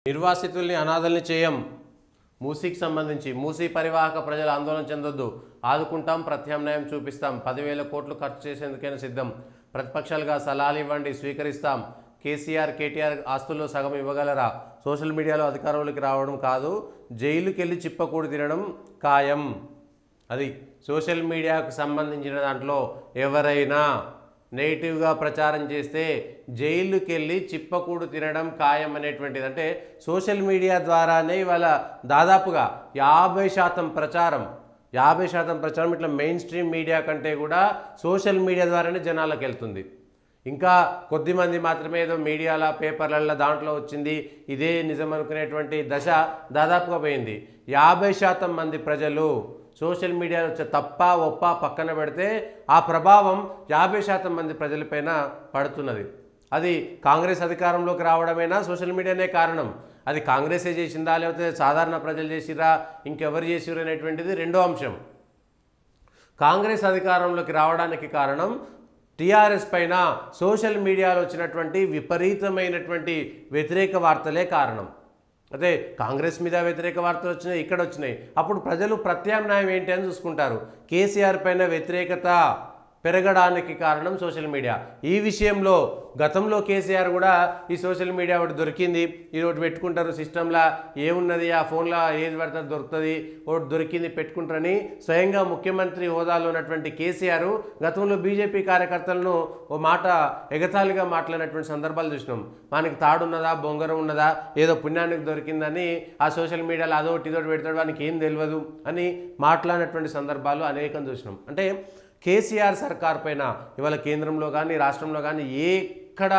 నిర్వాసితుల్ని అనాథల్ని చేయం. మూసీకి సంబంధించి మూసీ పరివాహక ప్రజలు ఆందోళన చెందొద్దు. ఆదుకుంటాం, ప్రత్యామ్నాయం చూపిస్తాం. 10,000 కోట్లు ఖర్చు చేసేందుకైనా సిద్ధం. ప్రతిపక్షాలుగా సలహాలు ఇవ్వండి, స్వీకరిస్తాం. కేసీఆర్ కేటీఆర్ ఆస్తుల్లో సగం ఇవ్వగలరా? సోషల్ మీడియాలో అధికారంలోకి రావడం కాదు, జైలుకెళ్ళి చిప్పకూడు తినడం ఖాయం. అది సోషల్ మీడియాకు సంబంధించిన దాంట్లో ఎవరైనా నెగిటివ్గా ప్రచారం చేస్తే జైలుకెళ్ళి చిప్పకూడు తినడం ఖాయం అనేటువంటిది. అంటే సోషల్ మీడియా ద్వారానే ఇవాళ దాదాపుగా 50% ప్రచారం ఇట్లా మెయిన్ స్ట్రీమ్ మీడియా కంటే కూడా సోషల్ మీడియా ద్వారానే జనాలకు వెళ్తుంది. ఇంకా కొద్దిమంది మాత్రమే ఏదో మీడియాలో పేపర్లలో దాంట్లో వచ్చింది ఇదే నిజం అనుకునేటువంటి దశ దాదాపుగా పోయింది. 50% మంది ప్రజలు సోషల్ మీడియాలో తప్ప ఒప్ప పక్కన పెడితే ఆ ప్రభావం 50% మంది ప్రజలపైన పడుతున్నది. అది కాంగ్రెస్ అధికారంలోకి రావడమైనా సోషల్ మీడియానే కారణం. అది కాంగ్రెసే చేసిందా లేకపోతే సాధారణ ప్రజలు చేసిరా ఇంకెవరు చేసిరు అనేటువంటిది రెండో అంశం. కాంగ్రెస్ అధికారంలోకి రావడానికి కారణం టీఆర్ఎస్ పైన సోషల్ మీడియాలో వచ్చినటువంటి విపరీతమైనటువంటి వ్యతిరేక వార్తలే కారణం. అదే కాంగ్రెస్ మీద వ్యతిరేక వార్తలు వచ్చినాయి, ఇక్కడ వచ్చినాయి. అప్పుడు ప్రజలు ప్రత్యామ్నాయం ఏంటి అని చూసుకుంటారు. కేసీఆర్ పైన వ్యతిరేకత పెరగడానికి కారణం సోషల్ మీడియా. ఈ విషయంలో గతంలో కేసీఆర్ కూడా ఈ సోషల్ మీడియా ఒకటి దొరికింది, ఇది ఒకటి పెట్టుకుంటారు సిస్టంలో, ఏమున్నది ఆ ఫోన్లో ఏది పడితే దొరుకుతుంది, ఒకటి దొరికింది పెట్టుకుంటారని స్వయంగా ముఖ్యమంత్రి హోదాలో ఉన్నటువంటి కేసీఆర్ గతంలో బీజేపీ కార్యకర్తలను ఓ మాట ఎగతాళిగా మాట్లాడినటువంటి సందర్భాలు చూసినాం. మనకి తాడున్నదా బొంగరం ఉన్నదా ఏదో పుణ్యానికి దొరికిందని ఆ సోషల్ మీడియాలో అదొకటి ఇదొకటి పెడతాడు, వానికి ఏం తెలియదు అని మాట్లాడినటువంటి సందర్భాలు అనేకం చూసినాం. అంటే కేసీఆర్ సర్కార్ పైన ఇవాళ కేంద్రంలో కానీ రాష్ట్రంలో కానీ ఎక్కడ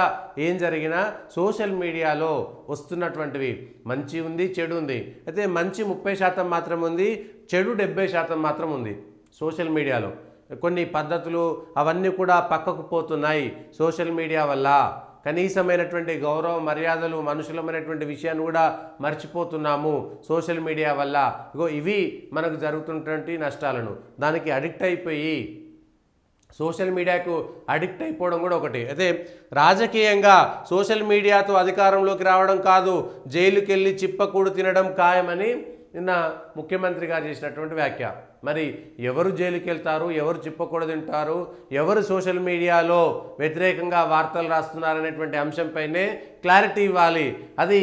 ఏం జరిగినా సోషల్ మీడియాలో వస్తున్నటువంటివి మంచి ఉంది, చెడు ఉంది. అయితే మంచి 30% మాత్రం ఉంది, చెడు 70% మాత్రం ఉంది. సోషల్ మీడియాలో కొన్ని పద్ధతులు అవన్నీ కూడా పక్కకు పోతున్నాయి సోషల్ మీడియా వల్ల. కనీసమైనటువంటి గౌరవ మర్యాదలు మనుషులమైనటువంటి విషయాన్ని కూడా మర్చిపోతున్నాము సోషల్ మీడియా వల్ల. ఇవి మనకు జరుగుతున్నటువంటి నష్టాలను దానికి అడిక్ట్ అయిపోయి సోషల్ మీడియాకు అడిక్ట్ అయిపోవడం కూడా ఒకటి. అయితే రాజకీయంగా సోషల్ మీడియాతో అధికారంలోకి రావడం కాదు, జైలుకెళ్ళి చిప్పకూడు తినడం ఖాయమని నిన్న ముఖ్యమంత్రి గారు చేసినటువంటి వ్యాఖ్య. మరి ఎవరు జైలుకి వెళ్తారు, ఎవరు చిప్పకూడ తింటారు, ఎవరు సోషల్ మీడియాలో వ్యతిరేకంగా వార్తలు రాస్తున్నారనేటువంటి అంశంపైనే క్లారిటీ ఇవ్వాలి. అది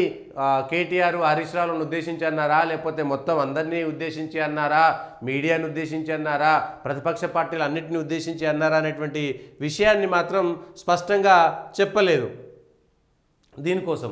కేటీఆర్ హరీష్ రావులను ఉద్దేశించి అన్నారా, లేకపోతే మొత్తం అందరినీ ఉద్దేశించి అన్నారా, మీడియాను ఉద్దేశించి అన్నారా, ప్రతిపక్ష పార్టీలు అన్నింటినీ ఉద్దేశించి అన్నారా అనేటువంటి విషయాన్ని మాత్రం స్పష్టంగా చెప్పలేదు. దీనికోసం